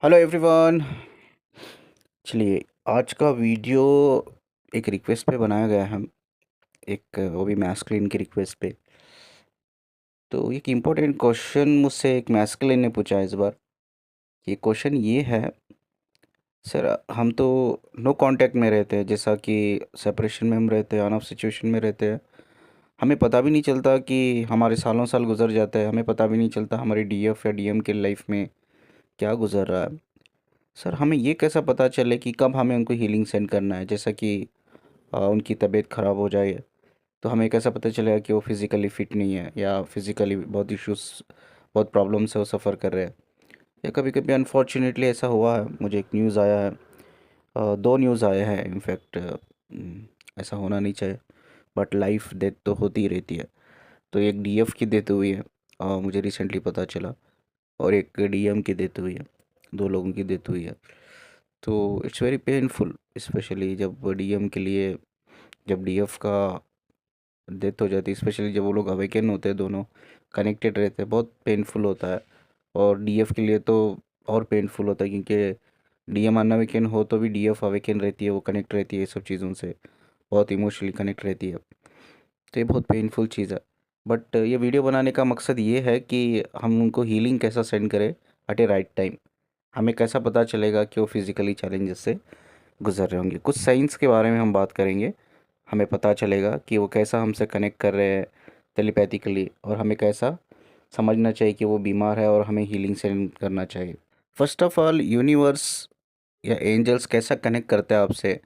Hello everyone. चलिए, आज का वीडियो एक रिक्वेस्ट पे बनाया गया है। एक वो भी मैस्कुलिन की रिक्वेस्ट पे। तो एक इम्पोर्टेंट क्वेश्चन मुझसे एक मैस्कुलिन ने पूछा है इस बार। ये क्वेश्चन ये है, सर हम तो नो कांटेक्ट में रहते हैं, जैसा कि सेपरेशन में हम रहते हैं, ऑन ऑफ सिचुएशन में रहते हैं। हमें पता भी नहीं चलता कि हमारे सालों साल गुजर जाते हैं, हमें पता भी नहीं चलता हमारी डीएफ या डीएम के लाइफ में क्या गुजर रहा है। सर हमें ये कैसा पता चले कि कब हमें उनको हीलिंग सेंड करना है, जैसा कि उनकी तबीयत ख़राब हो जाए तो हमें कैसा पता चलेगा कि वो फिज़िकली फ़िट नहीं है या फिज़िकली बहुत इश्यूज़, बहुत प्रॉब्लम से वो सफ़र कर रहे हैं। या कभी कभी अनफॉर्चुनेटली ऐसा हुआ है, मुझे एक न्यूज़ आया है, दो न्यूज़ आए हैं इनफैक्ट। ऐसा होना नहीं चाहिए, बट लाइफ डेथ तो होती ही रहती है। तो एक डीएफ की डेथ हुई है, मुझे रिसेंटली पता चला, और एक डीएम की डेथ हुई है। दो लोगों की डेथ हुई है। तो इट्स वेरी पेनफुल, स्पेशली जब डीएम के लिए, जब डीएफ का डेथ हो जाती है, स्पेशली जब वो लोग अवेकन होते हैं, दोनों कनेक्टेड रहते हैं, बहुत पेनफुल होता है। और डीएफ के लिए तो और पेनफुल होता है, क्योंकि डीएम अनअवेकन हो तो भी डीएफ अवेकन रहती है, वो कनेक्ट रहती है ये सब चीज़ों से, बहुत इमोशनली कनेक्ट रहती है। तो ये बहुत पेनफुल चीज़ है। बट ये वीडियो बनाने का मकसद ये है कि हम उनको हीलिंग कैसा सेंड करें एट ए राइट टाइम। हमें कैसा पता चलेगा कि वो फिज़िकली चैलेंजेस से गुजर रहे होंगे। कुछ साइंस के बारे में हम बात करेंगे। हमें पता चलेगा कि वो कैसा हमसे कनेक्ट कर रहे हैं टेलीपैथिकली, और हमें कैसा समझना चाहिए कि वो बीमार है और हमें हीलिंग सेंड करना चाहिए। फर्स्ट ऑफ ऑल, यूनिवर्स या एंजल्स कैसा कनेक्ट करता है आपसे,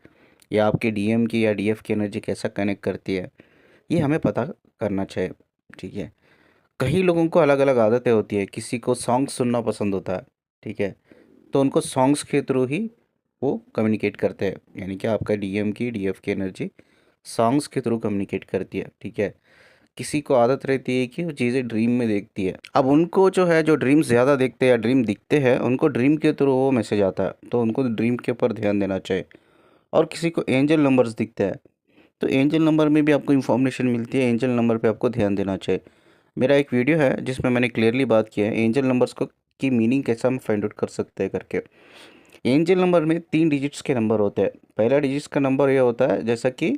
या आपके डीएम की या डीएफ की एनर्जी कैसा कनेक्ट करती है, ये हमें पता करना चाहिए। ठीक है। कई लोगों को अलग अलग आदतें होती है, किसी को सॉन्ग सुनना पसंद होता है। ठीक है। तो उनको सॉन्ग्स के थ्रू ही वो कम्युनिकेट करते हैं, यानी कि आपका डीएम की डीएफ की एनर्जी सॉन्ग्स के थ्रू कम्युनिकेट करती है। ठीक है। किसी को आदत रहती है कि वो चीज़ें ड्रीम में देखती है। अब उनको जो है, जो ड्रीम ज़्यादा देखते हैं या ड्रीम दिखते हैं, उनको ड्रीम के थ्रू वो मैसेज आता है, तो उनको ड्रीम के ऊपर ध्यान देना चाहिए। और किसी को एंजल नंबर्स दिखते हैं, तो एंजल नंबर में भी आपको इन्फॉर्मेशन मिलती है, एंजल नंबर पे आपको ध्यान देना चाहिए। मेरा एक वीडियो है जिसमें मैंने क्लियरली बात की है एंजल नंबर्स को, की मीनिंग कैसे हम फाइंड आउट कर सकते हैं करके। एंजल नंबर में 3 डिजिट्स के नंबर होते हैं। पहला डिजिट्स का नंबर ये होता है, जैसा कि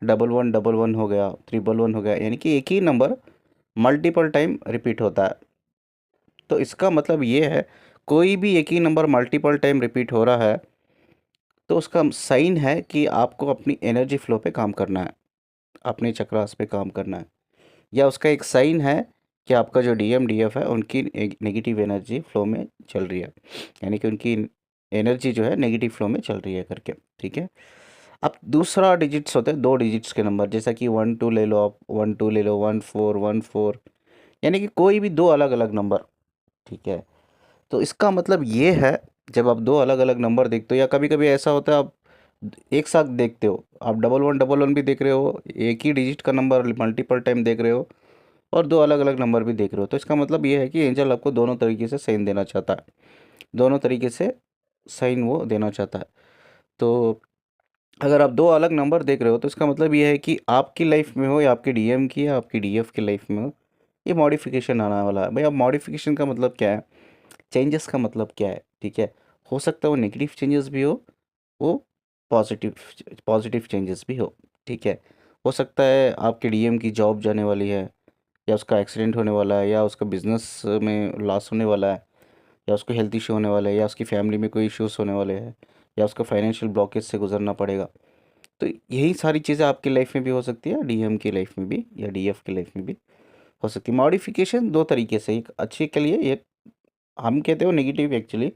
1111 हो गया, 111 हो गया, यानी कि एक ही नंबर मल्टीपल टाइम रिपीट होता है। तो इसका मतलब ये है, कोई भी एक ही नंबर मल्टीपल टाइम रिपीट हो रहा है तो उसका साइन है कि आपको अपनी एनर्जी फ्लो पे काम करना है, अपने चक्रास पे काम करना है। या उसका एक साइन है कि आपका जो डीएम डीएफ है उनकी नेगेटिव एनर्जी फ्लो में चल रही है, यानी कि उनकी एनर्जी जो है नेगेटिव फ्लो में चल रही है करके। ठीक है। अब दूसरा डिजिट्स होते हैं 2 डिजिट्स के नंबर, जैसा कि 12 ले लो, आप 12 ले लो, 1414, यानी कि कोई भी दो अलग अलग नंबर। ठीक है। तो इसका मतलब ये है, जब आप दो अलग अलग नंबर देखते हो, या कभी कभी ऐसा होता है आप एक साथ देखते हो, आप 1111 भी देख रहे हो, एक ही डिजिट का नंबर मल्टीपल टाइम देख रहे हो, और दो अलग अलग नंबर भी देख रहे हो, तो इसका मतलब ये है कि एंजल आपको दोनों तरीके से साइन देना चाहता है, दोनों तरीके से साइन वो देना चाहता है। तो अगर आप दो अलग नंबर देख रहे हो, तो इसका मतलब ये है कि आपकी लाइफ में हो, या आपके डीएम की या आपकी डीएफ की लाइफ में हो, ये मॉडिफिकेशन आने वाला है। भाई, अब मॉडिफिकेशन का मतलब क्या है, चेंजेस का मतलब क्या है। ठीक है। हो सकता है वो नेगेटिव चेंजेस भी हो, वो पॉजिटिव पॉजिटिव चेंजेस भी हो। ठीक है। हो सकता है आपके डीएम की जॉब जाने वाली है, या उसका एक्सीडेंट होने वाला है, या उसका बिजनेस में लॉस होने वाला है, या उसको हेल्थ इशू होने वाला है, या उसकी फैमिली में कोई इश्यूज होने वाले हैं, या उसको फाइनेंशियल ब्लॉकेज से गुजरना पड़ेगा। तो यही सारी चीज़ें आपकी लाइफ में भी हो सकती है, डीएम की लाइफ में भी या डीएफ की लाइफ में भी हो सकती है। मॉडिफिकेशन दो तरीके से, एक अच्छे के लिए, एक हम कहते हो नेगेटिव एक्चुअली।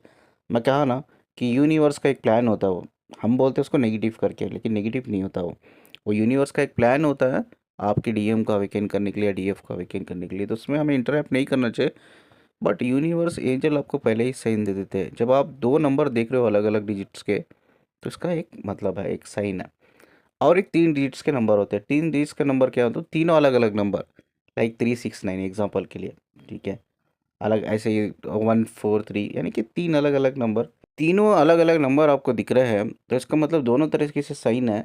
मैं कहा ना कि यूनिवर्स का एक प्लान होता है वो, हम बोलते हैं उसको नेगेटिव करके, लेकिन नेगेटिव नहीं होता वो यूनिवर्स का एक प्लान होता है आपके डीएम को अवेकन करने के लिए या डीएफ को अवेकन करने के लिए। तो उसमें हमें इंटरप्ट नहीं करना चाहिए, बट यूनिवर्स एंजल आपको पहले ही साइन दे देते हैं। जब आप दो नंबर देख रहे हो अलग अलग डिजिट्स के, तो इसका एक मतलब है, एक साइन है। और एक 3 डिजिट्स के नंबर होते हैं। 3 डिजिट्स का नंबर क्या होता है, तीनों अलग अलग नंबर, लाइक 369 एग्जाम्पल के लिए। ठीक है। अलग ऐसे ही 143, यानी कि तीन अलग अलग नंबर, तीनों अलग अलग नंबर आपको दिख रहे हैं, तो इसका मतलब दोनों तरीके से साइन है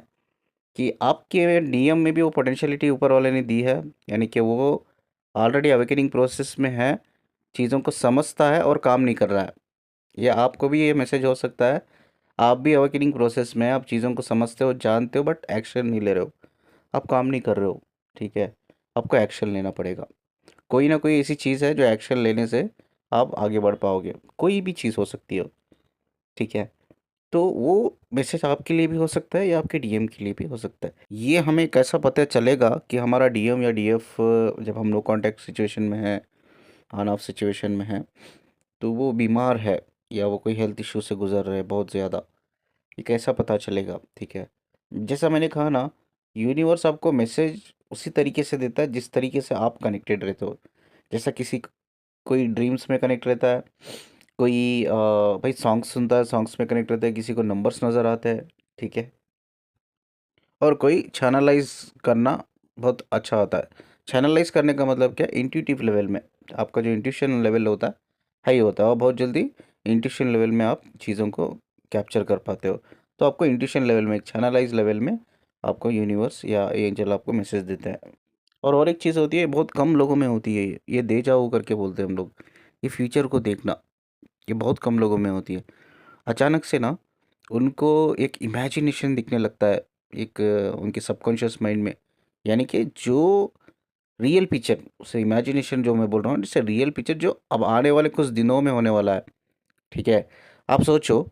कि आपके डीएम में भी वो पोटेंशियलिटी ऊपर वाले ने दी है, यानी कि वो ऑलरेडी अवेकनिंग प्रोसेस में है, चीज़ों को समझता है और काम नहीं कर रहा है। या आपको भी ये मैसेज हो सकता है, आप भी अवेकनिंग प्रोसेस में हैं, आप चीज़ों को समझते हो, जानते हो, बट एक्शन नहीं ले रहे हो, आप काम नहीं कर रहे हो। ठीक है, आपको एक्शन लेना पड़ेगा। कोई ना कोई ऐसी चीज़ है जो एक्शन लेने से आप आगे बढ़ पाओगे, कोई भी चीज़ हो सकती है। ठीक है, तो वो मैसेज आपके लिए भी हो सकता है या आपके डीएम के लिए भी हो सकता है। ये हमें कैसा पता चलेगा कि हमारा डीएम या डीएफ, जब हम लोग कॉन्टैक्ट सिचुएशन में है, ऑन ऑफ सिचुएशन में है, तो वो बीमार है या वो कोई हेल्थ इश्यू से गुजर रहे हैं बहुत ज़्यादा, ये कैसा पता चलेगा। ठीक है, जैसा मैंने कहा ना, यूनिवर्स आपको मैसेज उसी तरीके से देता है जिस तरीके से आप कनेक्टेड रहते हो। जैसा कोई ड्रीम्स में कनेक्ट रहता है, कोई भाई सॉन्ग्स सुनता है, सॉन्ग्स में कनेक्ट रहता है, किसी को नंबर्स नज़र आते हैं। ठीक है, और कोई चैनलाइज करना बहुत अच्छा होता है। चैनलाइज करने का मतलब क्या, इंट्यूटिव लेवल में आपका जो इंट्यूशन लेवल होता है हाई होता है, और बहुत जल्दी इंट्यूशन लेवल में आप चीज़ों को कैप्चर कर पाते हो। तो आपको इंट्यूशन लेवल में, एक चैनलाइज लेवल में आपको यूनिवर्स या एंजल आपको मैसेज देते हैं। और एक चीज़ होती है, बहुत कम लोगों में होती है, ये दे जाओ करके बोलते हैं हम लोग, ये फ्यूचर को देखना, ये बहुत कम लोगों में होती है। अचानक से ना उनको एक इमेजिनेशन दिखने लगता है, एक उनके सबकॉन्शियस माइंड में, यानी कि जो रियल पिक्चर, उसे इमेजिनेशन जो मैं बोल रहा हूँ, जैसे रियल पिक्चर जो अब आने वाले कुछ दिनों में होने वाला है। ठीक है, आप सोचो,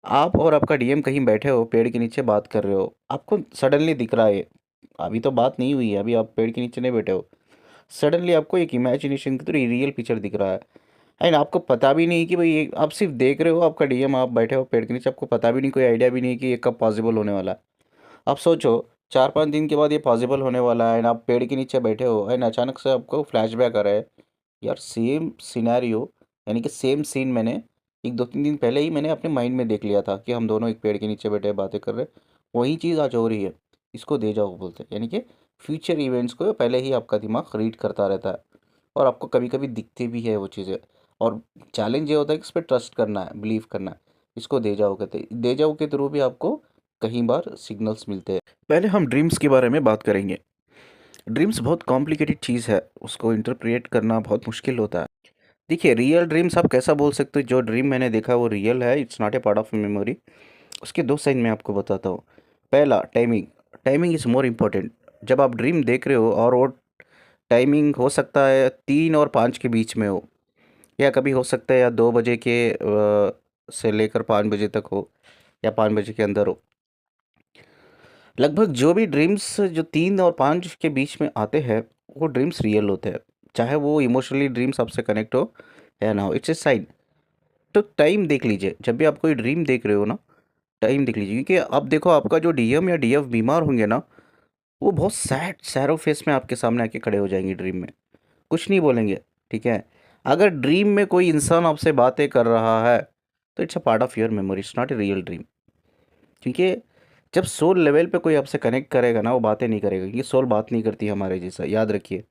आप और आपका डीएम कहीं बैठे हो, पेड़ के नीचे बात कर रहे हो, आपको सडनली दिख रहा है, अभी तो बात नहीं हुई है, अभी आप पेड़ के नीचे नहीं बैठे हो, सडनली आपको एक इमेजिनेशन की तरह रियल पिक्चर दिख रहा है। एंड आपको पता भी नहीं कि भाई ये आप सिर्फ देख रहे हो, आपका डीएम, आप बैठे हो पेड़ के नीचे, आपको पता भी नहीं, कोई आइडिया भी नहीं कि ये कब पॉसिबल होने वाला है। आप सोचो, 4-5 दिन के बाद ये पॉसिबल होने वाला है, एंड आप पेड़ के नीचे बैठे हो, एंड अचानक से आपको फ्लैशबैक आ रहा है, यार सेम सिनेरियो, यानी कि सेम सीन मैंने एक 2-3 दिन पहले ही मैंने अपने माइंड में देख लिया था कि हम दोनों एक पेड़ के नीचे बैठे बातें कर रहे हैं, वही चीज़ आज हो रही है। इसको दे जाओ बोलते हैं, यानी कि फ्यूचर इवेंट्स को पहले ही आपका दिमाग रीड करता रहता है, और आपको कभी कभी दिखती भी है वो चीज़ें। और चैलेंज ये होता है कि इस पर ट्रस्ट करना है, बिलीव करना है। इसको दे जाओ कहते हैं, दे जाओ के थ्रू भी आपको कई बार सिग्नल्स मिलते हैं। पहले हम ड्रीम्स के बारे में बात करेंगे। ड्रीम्स बहुत कॉम्प्लिकेटेड चीज़ है, उसको इंटरप्रेट करना बहुत मुश्किल होता है। देखिए, रियल ड्रीम्स आप कैसा बोल सकते हो, जो ड्रीम मैंने देखा वो रियल है, it's not a part of memory. उसके दो साइन मैं आपको बताता हूँ। पहला, timing. Timing is more important. जब आप ड्रीम देख रहे हो और वो टाइमिंग हो सकता है 3 और 5 के बीच में हो, या कभी हो सकता है या 2 बजे के से लेकर 5 बजे तक हो, या 5 बजे के अंदर हो। लगभग जो भी ड्रीम्स जो 3 और 5 के बीच में आते हैं, वो ड्रीम्स रियल होते हैं, चाहे वो इमोशनली ड्रीम्स आपसे कनेक्ट हो या ना हो, इट्स ए साइन। तो टाइम देख लीजिए, जब भी आप कोई ड्रीम देख रहे हो ना, टाइम देख लीजिए, क्योंकि अब देखो, आपका जो डीएम या डीएफ बीमार होंगे ना, वो बहुत सैड सैरो फेस में आपके सामने आके खड़े हो जाएंगे ड्रीम में, कुछ नहीं बोलेंगे। ठीक है, अगर ड्रीम में कोई इंसान आपसे बातें कर रहा है, तो it's a part of your memory, it's not a real dream. क्योंकि जब सोल लेवल पे कोई आपसे कनेक्ट करेगा ना, वो बातें नहीं करेगा, क्योंकि सोल बात नहीं करती हमारे जैसा, याद रखिए।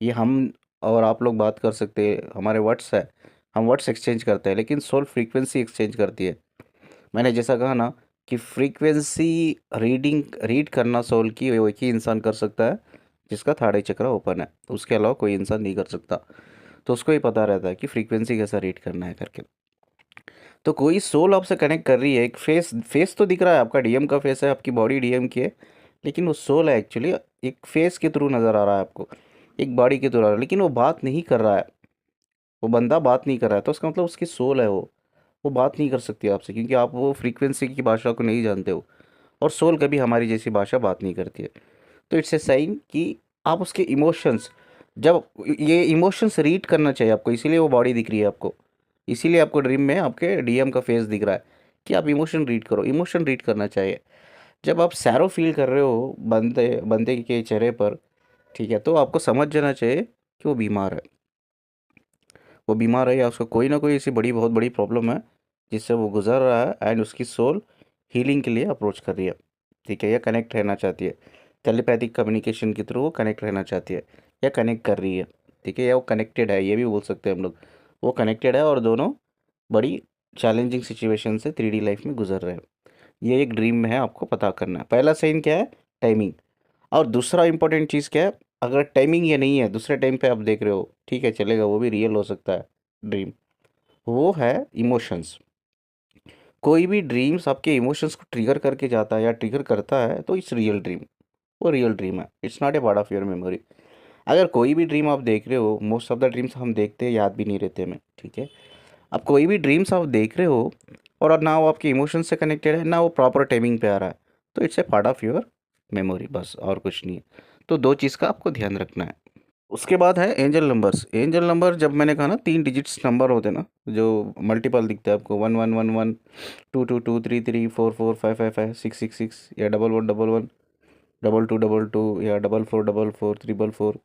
ये हम और आप लोग बात कर सकते हैं, हमारे वर्ड्स है, हम वर्ड्स एक्सचेंज करते हैं, लेकिन सोल फ्रीक्वेंसी एक्सचेंज करती है। मैंने जैसा कहा ना कि फ्रीक्वेंसी रीड करना सोल की, वो एक ही इंसान कर सकता है जिसका थर्ड आई चक्र ओपन है, उसके अलावा कोई इंसान नहीं कर सकता। तो उसको ही पता रहता है कि फ्रीक्वेंसी कैसा रीड करना है करके। तो कोई सोल आपसे कनेक्ट कर रही है, एक फेस फेस तो दिख रहा है, आपका डीएम का फेस है, आपकी बॉडी डीएम की है, लेकिन वो सोल है एक्चुअली, एक फेस के थ्रू नज़र आ रहा है आपको, एक बॉडी के थ्रू आ रहा है, लेकिन वो बात नहीं कर रहा है, वो बंदा बात नहीं कर रहा है, तो उसका मतलब उसकी सोल है वो बात नहीं कर सकती आपसे, क्योंकि आप वो फ्रीक्वेंसी की भाषा को नहीं जानते हो, और सोल कभी हमारी जैसी भाषा बात नहीं करती है। तो इट्स ए साइन कि आप उसके इमोशंस, जब ये इमोशंस रीड करना चाहिए आपको, इसीलिए वो बॉडी दिख रही है आपको, इसीलिए आपको ड्रीम में आपके डीएम का फेस दिख रहा है, कि आप इमोशन रीड करो, इमोशन रीड करना चाहिए। जब आप सैरो फील कर रहे हो बंदे बंदे के चेहरे पर, ठीक है, तो आपको समझ जाना चाहिए कि वो बीमार है, वो बीमार है, या उसको कोई ना कोई ऐसी बहुत बड़ी प्रॉब्लम है जिससे वो गुजर रहा है, एंड उसकी सोल हीलिंग के लिए अप्रोच कर रही है। ठीक है, या कनेक्ट रहना चाहती है, टेलीपैथिक कम्युनिकेशन के थ्रू वो कनेक्ट रहना चाहती है, या कनेक्ट कर रही है। ठीक है, या वो कनेक्टेड है, ये भी बोल सकते हैं हम लोग, वो कनेक्टेड है, और दोनों बड़ी चैलेंजिंग सिचुएशन से 3D लाइफ में गुजर रहे हैं। ये एक ड्रीम में है, आपको पता करना है। पहला साइन क्या है, टाइमिंग। और दूसरा इंपॉर्टेंट चीज़ क्या है, अगर टाइमिंग ये नहीं है, दूसरे टाइम पे आप देख रहे हो, ठीक है चलेगा, वो भी रियल हो सकता है ड्रीम, वो है इमोशंस। कोई भी ड्रीम्स आपके इमोशंस को ट्रिगर करके जाता है या ट्रिगर करता है तो इट्स रियल ड्रीम, वो रियल ड्रीम है, it's not a part of your memory. अगर कोई भी ड्रीम आप देख रहे हो, मोस्ट ऑफ द ड्रीम्स हम देखते हैं, याद भी नहीं रहते हमें, ठीक है। अब कोई भी ड्रीम्स आप देख रहे हो और ना वो आपके इमोशन से कनेक्टेड है ना वो प्रॉपर टाइमिंग पे आ रहा है, तो it's a part of your memory, बस और कुछ नहीं है। तो दो चीज़ का आपको ध्यान रखना है। उसके बाद है एंजल नंबर्स। एंजल नंबर जब मैंने कहा ना 3 डिजिट्स नंबर होते हैं ना, जो मल्टीपल दिखता है आपको, 1111, 2223344555, 666 या 1111, 2222 या 4444, 444,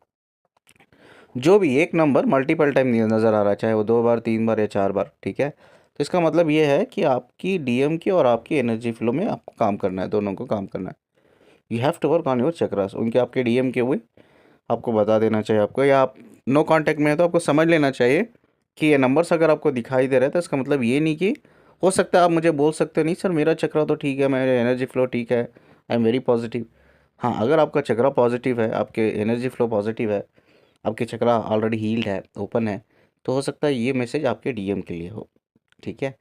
जो भी एक नंबर मल्टीपल टाइम नज़र आ रहा है, चाहे वो 2 बार 3 बार या 4 बार, ठीक है। तो इसका मतलब ये है कि आपकी डीएम की और आपकी एनर्जी फ्लो में आपको काम करना है, दोनों को काम करना है। You have to work on your chakras. उनके आपके डीएम के हुए आपको बता देना चाहिए आपको, या आप नो कांटेक्ट में है तो आपको समझ लेना चाहिए कि ये नंबर्स अगर आपको दिखाई दे रहा है तो इसका मतलब ये नहीं कि, हो सकता है आप मुझे बोल सकते हो नहीं सर मेरा चक्रा तो ठीक है, मेरे एनर्जी फ्लो ठीक है, आई एम वेरी पॉजिटिव। हाँ, अगर आपका चक्रा पॉजिटिव है, आपके एनर्जी फ्लो पॉजिटिव है, आपके चक्रा ऑलरेडी हील्ड है, ओपन है, तो हो सकता है ये मैसेज आपके डीएम के लिए हो, ठीक है।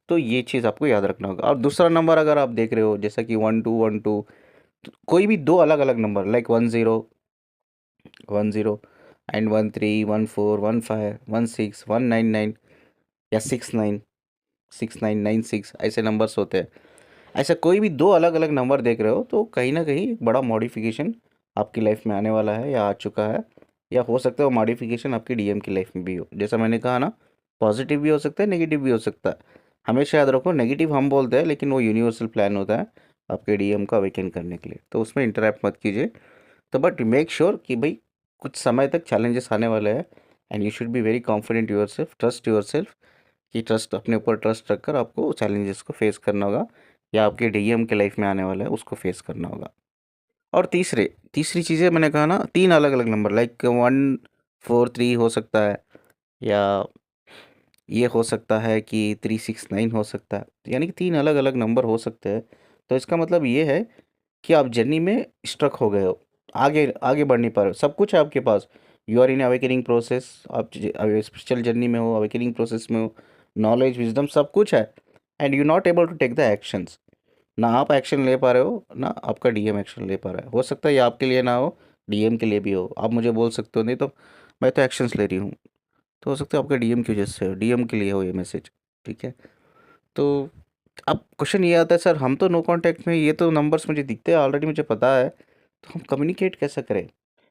तो ये चीज़ आपको याद रखना होगा। और दूसरा नंबर अगर आप देख रहे हो जैसा कि 1212, तो कोई भी दो अलग अलग नंबर लाइक 10 एंड 13 14 15 16 199 या 69 6996 ऐसे नंबर्स होते हैं। ऐसा कोई भी दो अलग अलग नंबर देख रहे हो तो कहीं ना कहीं एक बड़ा मॉडिफिकेशन आपकी लाइफ में आने वाला है या आ चुका है, या हो सकता है वो मॉडिफिकेशन आपकी डीएम की लाइफ में भी हो। जैसा मैंने कहा ना, पॉजिटिव भी हो सकता है, नेगेटिव भी हो सकता है। हमेशा याद रखो, नेगेटिव हम बोलते हैं लेकिन वो यूनिवर्सल प्लान होता है आपके डीएम का अवेकन करने के लिए, तो उसमें इंटरैक्ट मत कीजिए। तो बट मेक श्योर कि भाई कुछ समय तक चैलेंजेस आने वाले हैं, and you should be very confident your self, trust your self, कि ट्रस्ट, अपने ऊपर ट्रस्ट रखकर आपको चैलेंजेस को फेस करना होगा, या आपके डीएम के लाइफ में आने वाला है उसको फेस करना होगा। और तीसरी चीज़ें मैंने कहा ना, 3 अलग अलग नंबर लाइक 143 हो सकता है, या ये हो सकता है कि 369 हो सकता है, यानी कि 3 अलग अलग नंबर हो सकते हैं। तो इसका मतलब ये है कि आप जर्नी में स्ट्रक हो गए हो, आगे आगे बढ़ नहीं पा रहे हो, सब कुछ है आपके पास, you are in awakening process, आप स्पिरिचुअल जर्नी में हो, अवेकनिंग प्रोसेस में हो, नॉलेज विजडम सब कुछ है, and you not able to take the actions. ना आप एक्शन ले पा रहे हो, ना आपका डीएम एक्शन ले पा रहा है। हो सकता है ये आपके लिए ना हो, डीएम के लिए भी हो। आप मुझे बोल सकते हो नहीं तो मैं तो एक्शंस ले रही हूँ, तो हो सकता है आपका डीएम की वजह से हो, डीएम के लिए हो ये मैसेज, ठीक है। तो अब क्वेश्चन ये आता है सर हम तो नो कांटेक्ट में, ये तो नंबर्स मुझे दिखते हैं ऑलरेडी, मुझे पता है, तो हम कम्युनिकेट कैसे करें?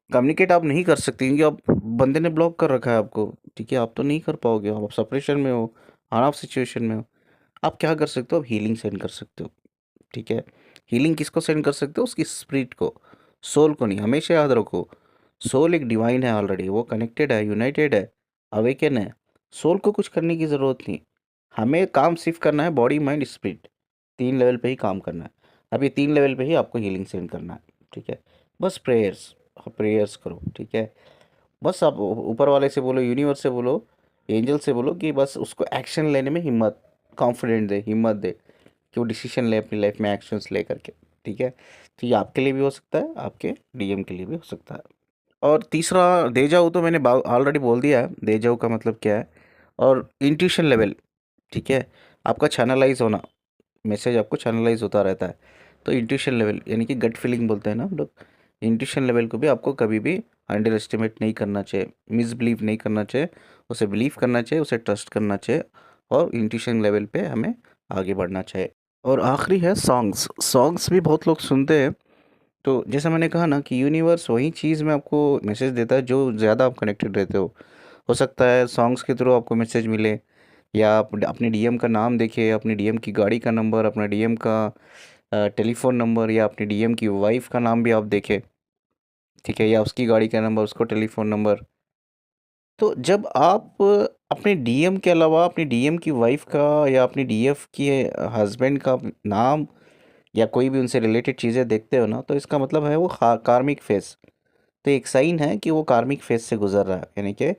कम्युनिकेट आप नहीं कर सकती क्योंकि आप, बंदे ने ब्लॉक कर रखा है आपको, ठीक है। आप तो नहीं कर पाओगे, आप सेपरेशन में हो, ऑन ऑफ सिचुएशन में हो। आप क्या कर सकते हो? आप हीलिंग सेंड कर सकते हो, ठीक है। हीलिंग किसको सेंड कर सकते हो? उसकी स्पिरिट को, सोल को नहीं। हमेशा याद रखो, सोल एक डिवाइन है ऑलरेडी, वो कनेक्टेड है, यूनाइटेड है, अवेकन है। सोल को कुछ करने की ज़रूरत नहीं, हमें काम सिर्फ करना है, बॉडी माइंड स्पिरिट 3 लेवल पे ही काम करना है। अब ये 3 लेवल पे ही आपको हीलिंग सेंड करना है, ठीक है। बस प्रेयर्स, प्रेयर्स करो, ठीक है। बस आप ऊपर वाले से बोलो, यूनिवर्स से बोलो, एंजल से बोलो कि बस उसको एक्शन लेने में हिम्मत, कॉन्फिडेंट दे, हिम्मत दे कि वो डिसीजन ले अपनी लाइफ में एक्शंस ले करके, ठीक है। तो ये आपके लिए भी हो सकता है, आपके डीएम के लिए भी हो सकता है। और तीसरा, देजाऊ तो मैंने ऑलरेडी बोल दिया है, देजाऊ का मतलब क्या है। और इंट्यूशन लेवल, ठीक है, आपका चैनलाइज होना, मैसेज आपको चैनलाइज होता रहता है। तो इंट्यूशन लेवल यानी कि गट फीलिंग बोलते हैं ना हम लोग, इंट्यूशन लेवल को भी आपको कभी भी अंडर एस्टिमेट नहीं करना चाहिए, मिसबिलीव नहीं करना चाहिए, उसे बिलीव करना चाहिए, उसे ट्रस्ट करना चाहिए, और इंट्यूशन लेवल पे हमें आगे बढ़ना चाहिए। और आखिरी है सॉन्ग्स। सॉन्ग्स भी बहुत लोग सुनते हैं, तो जैसा मैंने कहा ना कि यूनिवर्स वही चीज़ में आपको मैसेज देता है जो ज़्यादा आप कनेक्टेड रहते हो सकता है सॉन्ग्स के थ्रू आपको मैसेज मिले, या आप अपने डीएम का नाम देखिए, अपने डीएम की गाड़ी का नंबर, अपना डीएम का टेलीफोन नंबर, या अपने डीएम की वाइफ का नाम भी आप देखें, ठीक है, या उसकी गाड़ी का नंबर, उसको टेलीफोन नंबर। तो जब आप अपने डीएम के अलावा अपनी डीएम की वाइफ का या अपनी डीएफ की हस्बैंड का नाम या कोई भी उनसे रिलेटेड चीज़ें देखते हो ना, तो इसका मतलब है वो कार्मिक फेस। तो एक साइन है कि वो कार्मिक फेस से गुजर रहा है, यानी कि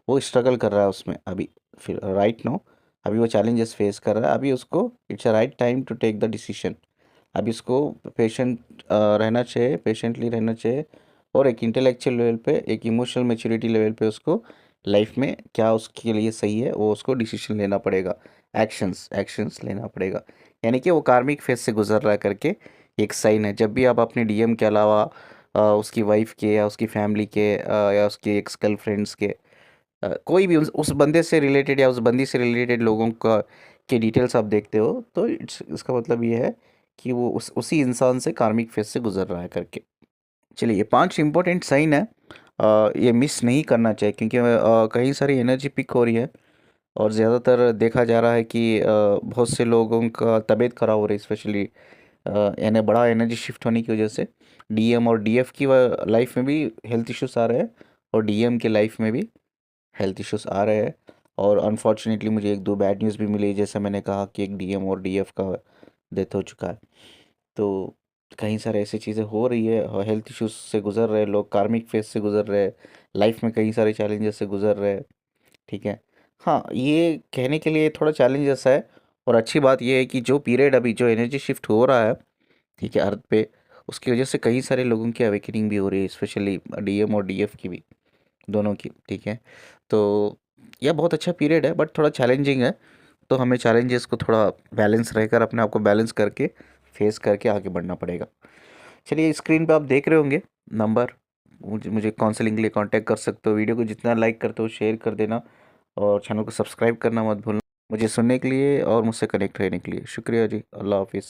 वो स्ट्रगल कर रहा है उसमें अभी, फिर राइट नो, अभी वो चैलेंजेस फेस कर रहा है, अभी उसको it's a right time to take the decision. अभी उसको पेशेंट रहना चाहिए, पेशेंटली रहना चाहिए, और एक इंटेलेक्चुअल लेवल पे, एक इमोशनल मैच्योरिटी लेवल पे उसको लाइफ में क्या उसके लिए सही है वो उसको डिसीजन लेना पड़ेगा। एक्शंस एक्शंस लेना पड़ेगा। यानी कि वो कार्मिक फेज से गुजर रहा है करके एक साइन है। जब भी आप अपने डीएम के अलावा उसकी वाइफ के या उसकी फैमिली के या उसके एक्स गर्लफ्रेंड्स के कोई भी उस बंदे से रिलेटेड या उस बंदी से रिलेटेड लोगों का के डिटेल्स आप देखते हो, तो इसका मतलब ये है कि वो उसी इंसान से कार्मिक फेज से गुजर रहा है करके। चलिए, ये 5 इम्पोर्टेंट साइन है, ये मिस नहीं करना चाहिए क्योंकि कई सारी एनर्जी पिक हो रही है और ज़्यादातर देखा जा रहा है कि बहुत से लोगों का तबीयत खराब हो रही है, स्पेशली यानी बड़ा एनर्जी शिफ्ट होने की वजह से डीएम और डीएफ की लाइफ में भी हेल्थ इश्यूज आ रहे हैं और डीएम के लाइफ में भी हेल्थ इश्यूज आ रहे हैं। और अनफॉर्चुनेटली मुझे एक दो बैड न्यूज़ भी मिली, जैसे मैंने कहा कि एक डीएम और डीएफ का डेथ हो चुका है। तो कई सारे ऐसी चीज़ें हो रही है और हेल्थ इश्यूज से गुजर रहे हैं लोग, कार्मिक फेज से गुजर रहे हैं, लाइफ में कई सारे चैलेंजेस से गुजर रहे हैं। ठीक है। हाँ, ये कहने के लिए थोड़ा चैलेंज जैसा है। और अच्छी बात ये है कि जो पीरियड अभी जो एनर्जी शिफ्ट हो रहा है, ठीक है, अर्थ पे, उसकी वजह से कई सारे लोगों की अवेकनिंग भी हो रही है, स्पेशली डीएम और डीएफ की भी, दोनों की। ठीक है। तो यह बहुत अच्छा पीरियड है बट थोड़ा चैलेंजिंग है। तो हमें चैलेंजेस को थोड़ा बैलेंस रहकर अपने आप को बैलेंस करके फेस करके आगे बढ़ना पड़ेगा। चलिए, स्क्रीन पे आप देख रहे होंगे नंबर, मुझे मुझे काउंसलिंग के लिए कांटेक्ट कर सकते हो। वीडियो को जितना लाइक करते हो शेयर कर देना और चैनल को सब्सक्राइब करना मत भूलना। मुझे सुनने के लिए और मुझसे कनेक्ट रहने के लिए शुक्रिया जी। अल्लाह हाफिज़।